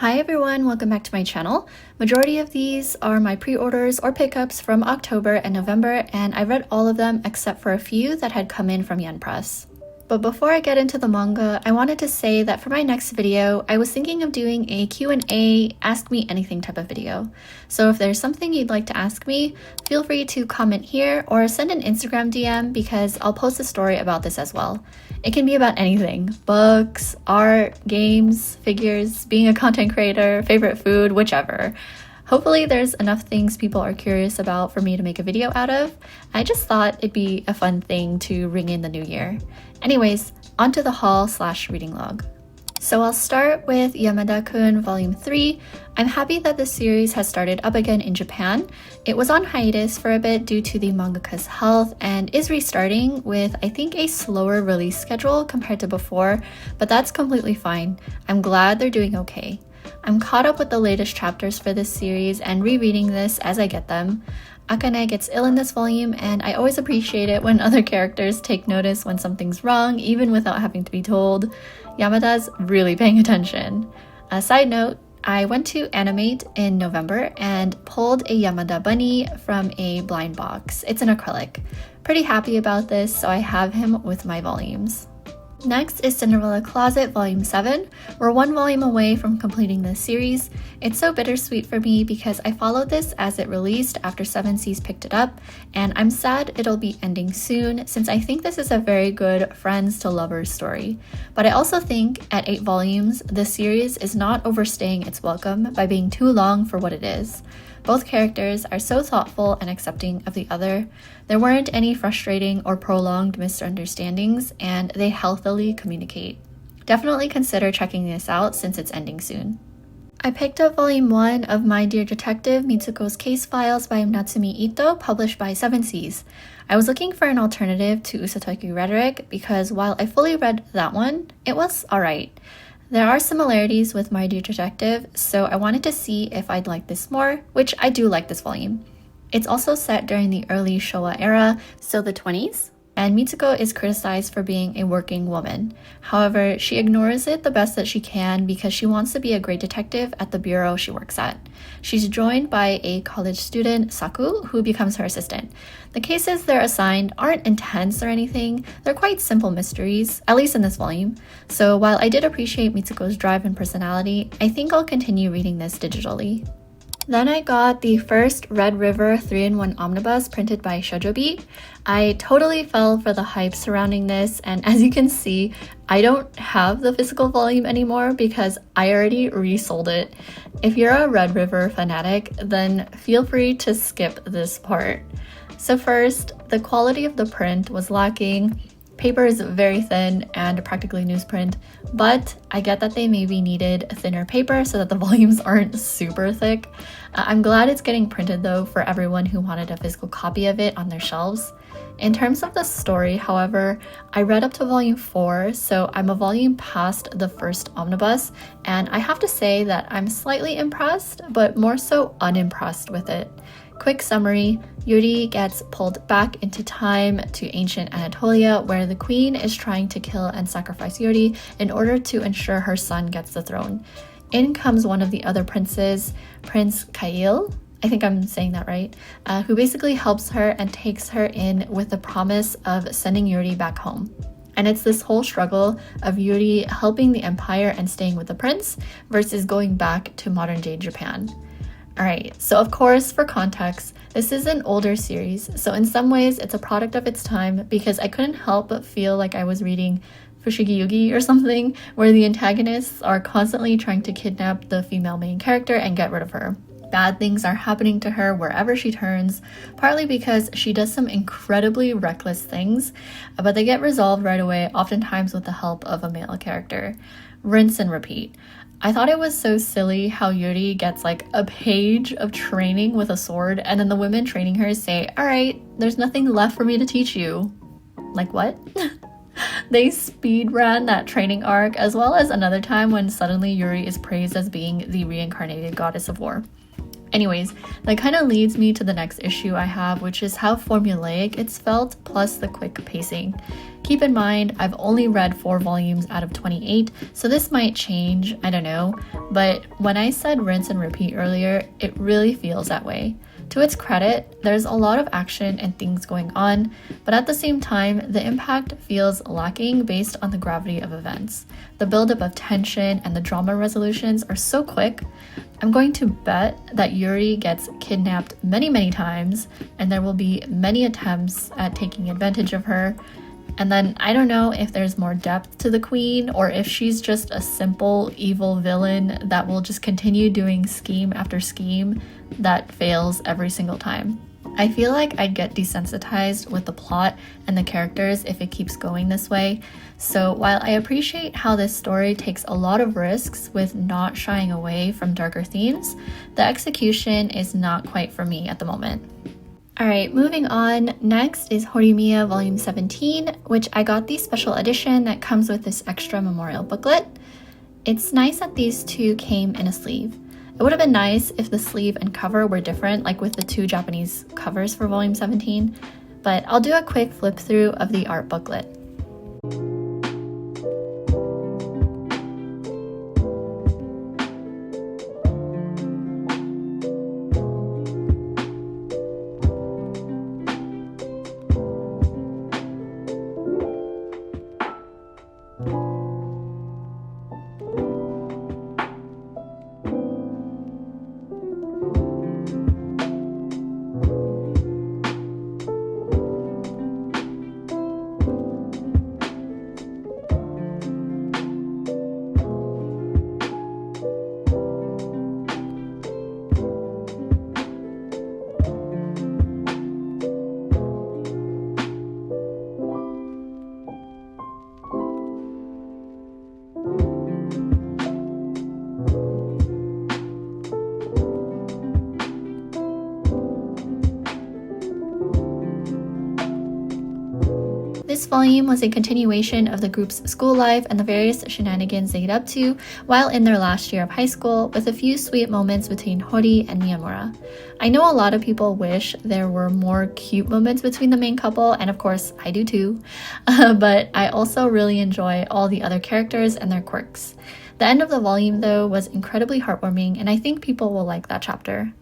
Hi everyone, welcome back to my channel. Majority of these are my pre-orders or pickups from October and November, and I read all of them except for a few that had come in from Yen Press. But before I get into the manga, I wanted to say that for my next video, I was thinking of doing a Q&A, ask me anything type of video. So if there's something you'd like to ask me, feel free to comment here or send an Instagram DM because I'll post a story about this as well. It can be about anything: books, art, games, figures, being a content creator, favorite food, whichever. Hopefully there's enough things people are curious about for me to make a video out of. I just thought it'd be a fun thing to ring in the new year. Anyways, onto the haul/reading log. So I'll start with Yamada-kun Volume 3. I'm happy that this series has started up again in Japan. It was on hiatus for a bit due to the mangaka's health and is restarting with, I think, a slower release schedule compared to before, but that's completely fine. I'm glad they're doing okay. I'm caught up with the latest chapters for this series and rereading this as I get them. Akane gets ill in this volume, and I always appreciate it when other characters take notice when something's wrong, even without having to be told. Yamada's really paying attention. A side note, I went to Animate in November and pulled a Yamada bunny from a blind box. It's an acrylic. Pretty happy about this, so I have him with my volumes. Next is Cinderella Closet Volume 7. We're one volume away from completing this series. It's so bittersweet for me because I followed this as it released after 7Seas picked it up, and I'm sad it'll be ending soon since I think this is a very good friends to lovers story. But I also think at 8 volumes, the series is not overstaying its welcome by being too long for what it is. Both characters are so thoughtful and accepting of the other. There weren't any frustrating or prolonged misunderstandings, and they healthily communicate. Definitely consider checking this out since it's ending soon. I picked up Volume 1 of My Dear Detective Mitsuko's Case Files by Natsumi Ito, published by 7Seas. I was looking for an alternative to Usatoki Rhetoric because while I fully read that one, it was alright. There are similarities with My Dear Detective, so I wanted to see if I'd like this more, which I do like this volume. It's also set during the early Showa era, so the 20s, and Mitsuko is criticized for being a working woman. However, she ignores it the best that she can because she wants to be a great detective at the bureau she works at. She's joined by a college student, Saku, who becomes her assistant. The cases they're assigned aren't intense or anything, they're quite simple mysteries, at least in this volume. So while I did appreciate Mitsuko's drive and personality, I think I'll continue reading this digitally. Then I got the first Red River 3-in-1 omnibus printed by Shoujobi. I totally fell for the hype surrounding this, and as you can see, I don't have the physical volume anymore because I already resold it. If you're a Red River fanatic, then feel free to skip this part. So first, the quality of the print was lacking. Paper is very thin and practically newsprint, but I get that they maybe needed thinner paper so that the volumes aren't super thick. I'm glad it's getting printed though for everyone who wanted a physical copy of it on their shelves. In terms of the story, however, I read up to volume 4, so I'm a volume past the first omnibus, and I have to say that I'm slightly impressed, but more so unimpressed with it. Quick summary, Yuri gets pulled back into time to ancient Anatolia where the queen is trying to kill and sacrifice Yuri in order to ensure her son gets the throne. In comes one of the other princes, Prince Kail, I think I'm saying that right, who basically helps her and takes her in with the promise of sending Yuri back home. And it's this whole struggle of Yuri helping the empire and staying with the prince versus going back to modern day Japan. Alright, so of course, for context, this is an older series, so in some ways it's a product of its time because I couldn't help but feel like I was reading Fushigi Yugi or something, where the antagonists are constantly trying to kidnap the female main character and get rid of her. Bad things are happening to her wherever she turns, partly because she does some incredibly reckless things, but they get resolved right away, oftentimes with the help of a male character. Rinse and repeat. I thought it was so silly how Yuri gets like a page of training with a sword, and then the women training her say, "Alright, there's nothing left for me to teach you." Like what? They speed ran that training arc, as well as another time when suddenly Yuri is praised as being the reincarnated goddess of war. Anyways, that kind of leads me to the next issue I have, which is how formulaic it's felt, plus the quick pacing. Keep in mind, I've only read 4 volumes out of 28, so this might change, I don't know, but when I said rinse and repeat earlier, it really feels that way. To its credit, there's a lot of action and things going on, but at the same time, the impact feels lacking based on the gravity of events. The buildup of tension and the drama resolutions are so quick. I'm going to bet that Yuri gets kidnapped many times, and there will be many attempts at taking advantage of her. And then I don't know if there's more depth to the queen, or if she's just a simple evil villain that will just continue doing scheme after scheme that fails every single time. I feel like I'd get desensitized with the plot and the characters if it keeps going this way. So while I appreciate how this story takes a lot of risks with not shying away from darker themes, the execution is not quite for me at the moment. Alright, moving on. Next is Horimiya Volume 17, which I got the special edition that comes with this extra memorial booklet. It's nice that these two came in a sleeve. It would have been nice if the sleeve and cover were different, like with the 2 Japanese covers for Volume 17, but I'll do a quick flip through of the art booklet. This volume was a continuation of the group's school life and the various shenanigans they get up to while in their last year of high school, with a few sweet moments between Hori and Miyamura. I know a lot of people wish there were more cute moments between the main couple, and of course I do too, but I also really enjoy all the other characters and their quirks. The end of the volume though was incredibly heartwarming, and I think people will like that chapter.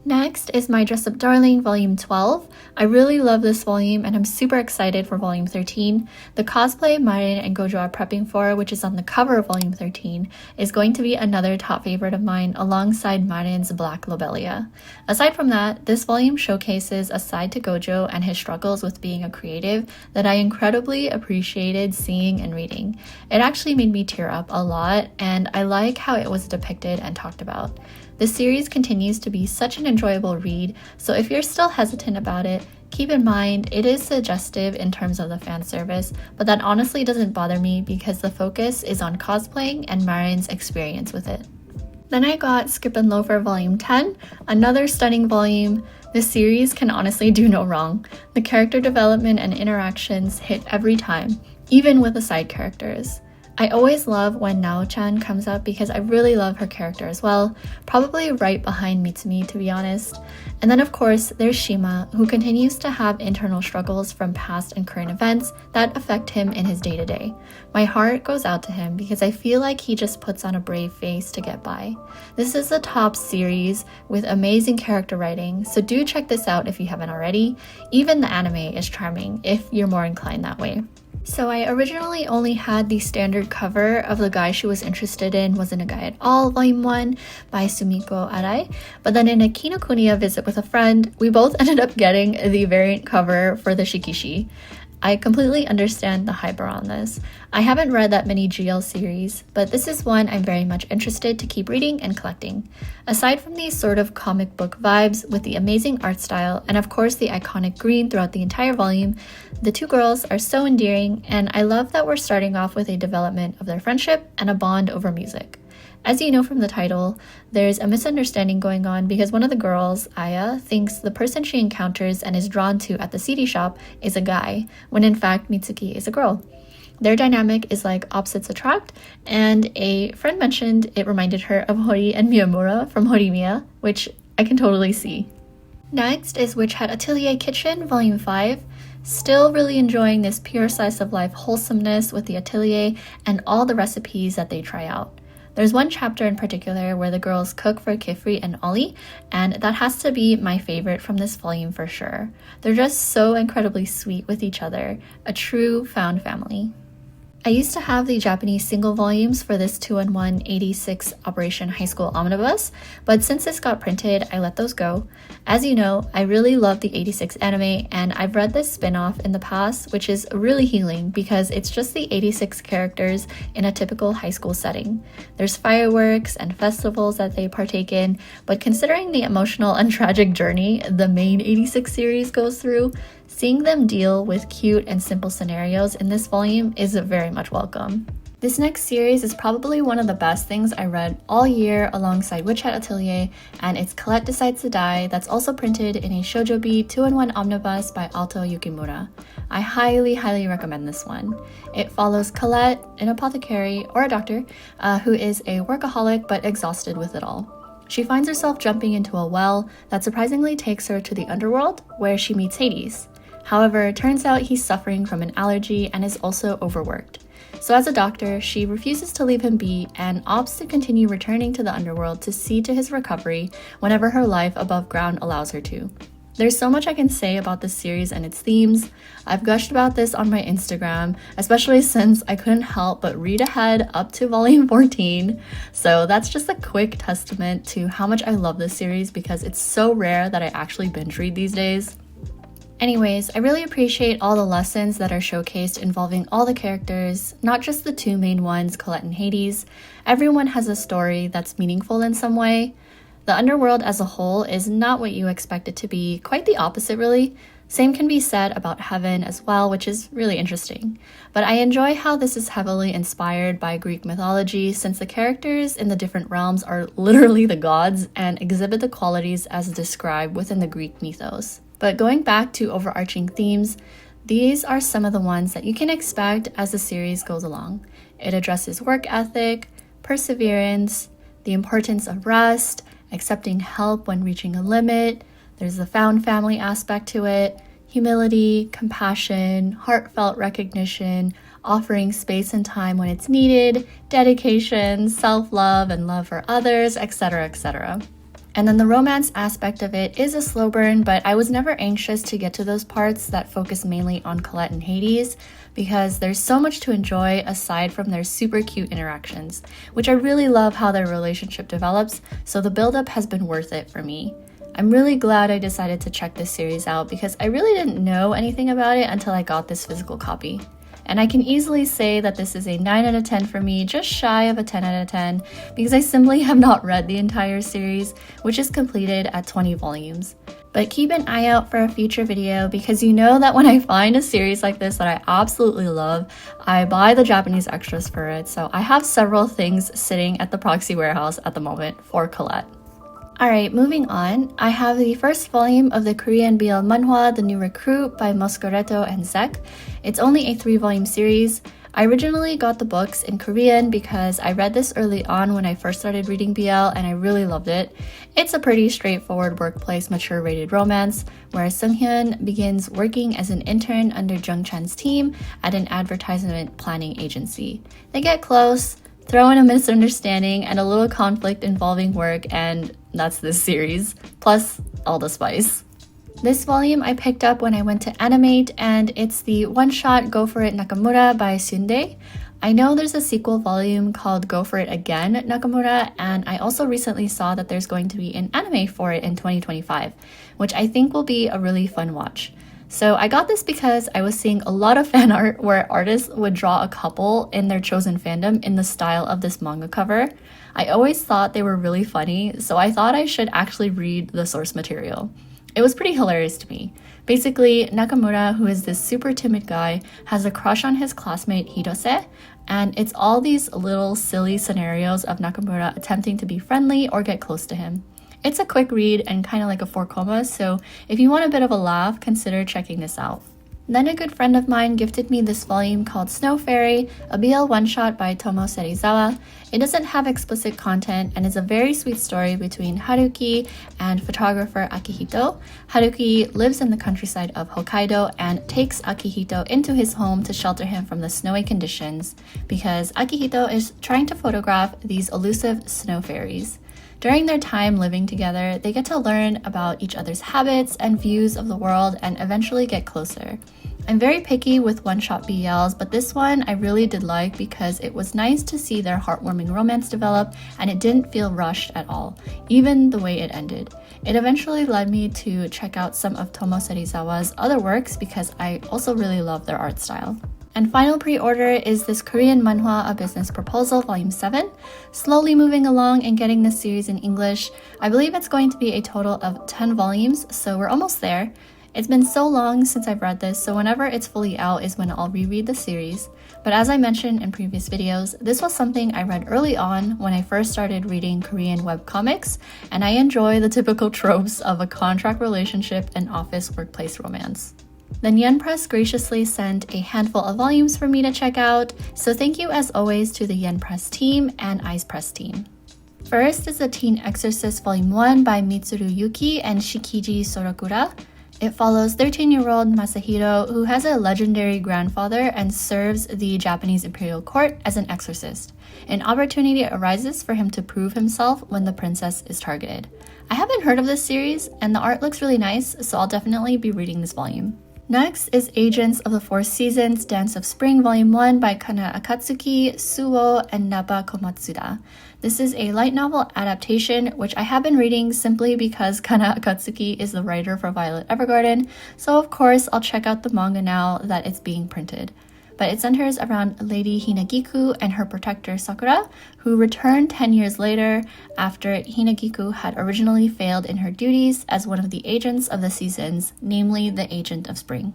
Next is My Dress Up Darling Volume 12. I really love this volume and I'm super excited for Volume 13. The cosplay Marin and Gojo are prepping for, which is on the cover of Volume 13, is going to be another top favorite of mine alongside Marin's Black Lobelia. Aside from that, this volume showcases a side to Gojo and his struggles with being a creative that I incredibly appreciated seeing and reading. It actually made me tear up a lot, and I like how it was depicted and talked about. The series continues to be such an enjoyable read, so if you're still hesitant about it, keep in mind it is suggestive in terms of the fan service, but that honestly doesn't bother me because the focus is on cosplaying and Marin's experience with it. Then I got Skip and Loafer Volume 10, another stunning volume. This series can honestly do no wrong. The character development and interactions hit every time, even with the side characters. I always love when Nao-chan comes up because I really love her character as well, probably right behind Mitsumi to be honest. And then of course there's Shima, who continues to have internal struggles from past and current events that affect him in his day-to-day. My heart goes out to him because I feel like he just puts on a brave face to get by. This is a top series with amazing character writing, so do check this out if you haven't already. Even the anime is charming if you're more inclined that way. So I originally only had the standard cover of The Guy She Was Interested In Wasn't a Guy at All, Volume 1 by Sumiko Arai, but then in a Kinokuniya visit with a friend, we both ended up getting the variant cover for the Shikishi. I completely understand the hype around this. I haven't read that many GL series, but this is one I'm very much interested to keep reading and collecting. Aside from these sort of comic book vibes with the amazing art style and of course the iconic green throughout the entire volume, the two girls are so endearing, and I love that we're starting off with a development of their friendship and a bond over music. As you know from the title, there's a misunderstanding going on because one of the girls, Aya, thinks the person she encounters and is drawn to at the CD shop is a guy, when in fact Mitsuki is a girl. Their dynamic is like opposites attract, and a friend mentioned it reminded her of Hori and Miyamura from Horimiya, which I can totally see. Next is Witch Hat Atelier Kitchen, Volume 5. Still really enjoying this pure slice of life wholesomeness with the Atelier and all the recipes that they try out. There's one chapter in particular where the girls cook for Kifri and Ollie, and that has to be my favorite from this volume for sure. They're just so incredibly sweet with each other, a true found family. I used to have the Japanese single volumes for this 2-in-1 86 Operation High School Omnibus, but since this got printed, I let those go. As you know, I really love the 86 anime, and I've read this spin-off in the past, which is really healing because it's just the 86 characters in a typical high school setting. There's fireworks and festivals that they partake in, but considering the emotional and tragic journey the main 86 series goes through, seeing them deal with cute and simple scenarios in this volume is very much welcome. This next series is probably one of the best things I read all year alongside Witch Hat Atelier, and it's Colette Decides to Die, that's also printed in a shoujo-bi 2-in-1 omnibus by Alto Yukimura. I highly recommend this one. It follows Colette, an apothecary or a doctor, who is a workaholic but exhausted with it all. She finds herself jumping into a well that surprisingly takes her to the underworld, where she meets Hades. However, it turns out he's suffering from an allergy and is also overworked. So as a doctor, she refuses to leave him be and opts to continue returning to the underworld to see to his recovery whenever her life above ground allows her to. There's so much I can say about this series and its themes. I've gushed about this on my Instagram, especially since I couldn't help but read ahead up to volume 14. So that's just a quick testament to how much I love this series because it's so rare that I actually binge read these days. Anyways, I really appreciate all the lessons that are showcased involving all the characters, not just the two main ones, Colette and Hades. Everyone has a story that's meaningful in some way. The underworld as a whole is not what you expect it to be, quite the opposite really. Same can be said about heaven as well, which is really interesting. But I enjoy how this is heavily inspired by Greek mythology since the characters in the different realms are literally the gods and exhibit the qualities as described within the Greek mythos. But going back to overarching themes, these are some of the ones that you can expect as the series goes along. It addresses work ethic, perseverance, the importance of rest, accepting help when reaching a limit. There's the found family aspect to it, humility, compassion, heartfelt recognition, offering space and time when it's needed, dedication, self-love and love for others, etc., etc. And then the romance aspect of it is a slow burn, but I was never anxious to get to those parts that focus mainly on Colette and Hades because there's so much to enjoy aside from their super cute interactions, which I really love how their relationship develops, so the build-up has been worth it for me. I'm really glad I decided to check this series out because I really didn't know anything about it until I got this physical copy. And I can easily say that this is a 9 out of 10 for me, just shy of a 10 out of 10, because I simply have not read the entire series, which is completed at 20 volumes. But keep an eye out for a future video because you know that when I find a series like this that I absolutely love, I buy the Japanese extras for it, so I have several things sitting at the proxy warehouse at the moment for Colette. Alright, moving on, I have the first volume of the Korean BL manhwa The New Recruit by Moscoretto and Zek. It's only a 3-volume series. I originally got the books in Korean because I read this early on when I first started reading BL and I really loved it. It's a pretty straightforward workplace mature rated romance where Seunghyun begins working as an intern under Jung Chan's team at an advertisement planning agency. They get close, throw in a misunderstanding and a little conflict involving work, and that's this series, plus all the spice. This volume I picked up when I went to Animate, and it's the one-shot Go For It Nakamura by Sundae. I know there's a sequel volume called Go For It Again Nakamura, and I also recently saw that there's going to be an anime for it in 2025, which I think will be a really fun watch. So I got this because I was seeing a lot of fan art where artists would draw a couple in their chosen fandom in the style of this manga cover. I always thought they were really funny, so I thought I should actually read the source material. It was pretty hilarious to me. Basically, Nakamura, who is this super timid guy, has a crush on his classmate Hirose, and it's all these little silly scenarios of Nakamura attempting to be friendly or get close to him. It's a quick read and kind of like a 4 comas, so if you want a bit of a laugh, consider checking this out. Then a good friend of mine gifted me this volume called Snow Fairy, a BL one-shot by Tomo Serizawa. It doesn't have explicit content and is a very sweet story between Haruki and photographer Akihito. Haruki lives in the countryside of Hokkaido and takes Akihito into his home to shelter him from the snowy conditions because Akihito is trying to photograph these elusive snow fairies. During their time living together, they get to learn about each other's habits and views of the world and eventually get closer. I'm very picky with one-shot BLs, but this one I really did like because it was nice to see their heartwarming romance develop and it didn't feel rushed at all, even the way it ended. It eventually led me to check out some of Tomo Serizawa's other works because I also really love their art style. And final pre-order is this Korean manhwa, A Business Proposal, Volume 7. Slowly moving along and getting this series in English. I believe it's going to be a total of 10 volumes, so we're almost there. It's been so long since I've read this, so whenever it's fully out is when I'll reread the series. But as I mentioned in previous videos, this was something I read early on when I first started reading Korean webcomics, and I enjoy the typical tropes of a contract relationship and office workplace romance. Then Yen Press graciously sent a handful of volumes for me to check out, so thank you as always to the Yen Press team and Ice Press team. First is the Teen Exorcist Volume 1 by Mitsuru Yuki and Shikiji Sorokura. It follows 13-year-old Masahiro, who has a legendary grandfather and serves the Japanese imperial court as an exorcist. An opportunity arises for him to prove himself when the princess is targeted. I haven't heard of this series, and the art looks really nice, so I'll definitely be reading this volume. Next is Agents of the Four Seasons, Dance of Spring, Volume 1 by Kana Akatsuki, Suo, and Naba Komatsuda. This is a light novel adaptation, which I have been reading simply because Kana Akatsuki is the writer for Violet Evergarden, so of course I'll check out the manga now that it's being printed. But it centers around Lady Hinagiku and her protector Sakura, who returned 10 years later after Hinagiku had originally failed in her duties as one of the agents of the seasons, namely the Agent of Spring.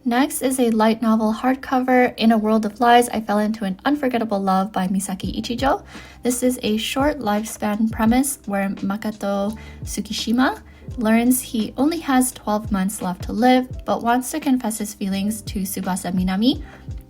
Next is a light novel hardcover, In a World of Lies, I Fell into an Unforgettable Love by Misaki Ichijo. This is a short lifespan premise where Makoto Tsukishima learns he only has 12 months left to live, but wants to confess his feelings to Tsubasa Minami,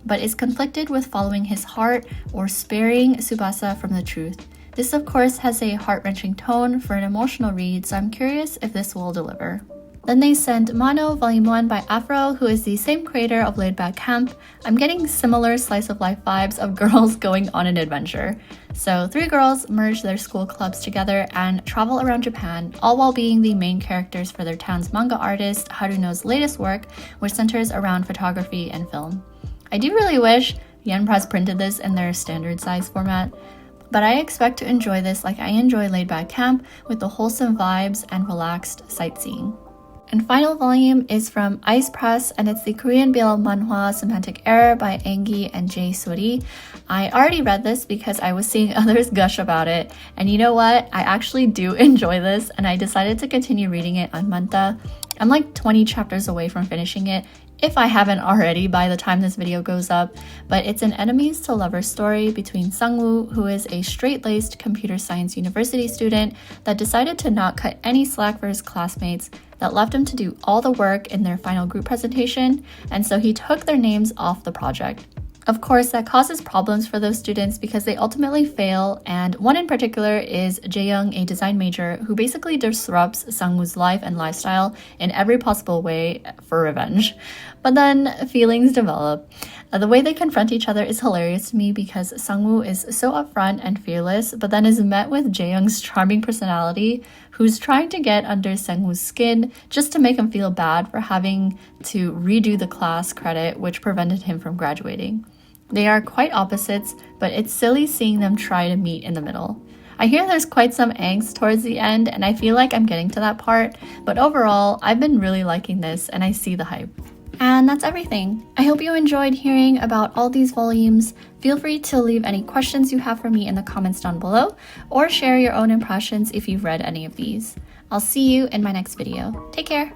but is conflicted with following his heart or sparing Tsubasa from the truth. This, of course, has a heart-wrenching tone for an emotional read, so I'm curious if this will deliver. Then they sent Mano Volume 1 by Afro, who is the same creator of Laid Back Camp. I'm getting similar slice-of-life vibes of girls going on an adventure. So 3 girls merge their school clubs together and travel around Japan, all while being the main characters for their town's manga artist Haruno's latest work, which centers around photography and film. I do really wish Yen Press printed this in their standard size format, but I expect to enjoy this like I enjoy Laid Back Camp with the wholesome vibes and relaxed sightseeing. And final volume is from Ice Press, and it's the Korean BL manhwa Semantic Error by Engi and Jae Sori. I already read this because I was seeing others gush about it, and you know what? I actually do enjoy this, and I decided to continue reading it on Manta. I'm like 20 chapters away from finishing it, if I haven't already by the time this video goes up, but it's an enemies to lovers story between Sungwoo, who is a straight-laced computer science university student that decided to not cut any slack for his classmates, that left him to do all the work in their final group presentation, and so he took their names off the project. Of course, that causes problems for those students because they ultimately fail, and one in particular is Jae-young, a design major, who basically disrupts Sungwoo's life and lifestyle in every possible way for revenge. But then feelings develop. The way they confront each other is hilarious to me because Sungwoo is so upfront and fearless, but then is met with Jae-young's charming personality, who's trying to get under Sungwoo's skin just to make him feel bad for having to redo the class credit, which prevented him from graduating. They are quite opposites, but it's silly seeing them try to meet in the middle. I hear there's quite some angst towards the end, and I feel like I'm getting to that part, but overall, I've been really liking this, and I see the hype. And that's everything. I hope you enjoyed hearing about all these volumes. Feel free to leave any questions you have for me in the comments down below, or share your own impressions if you've read any of these. I'll see you in my next video. Take care!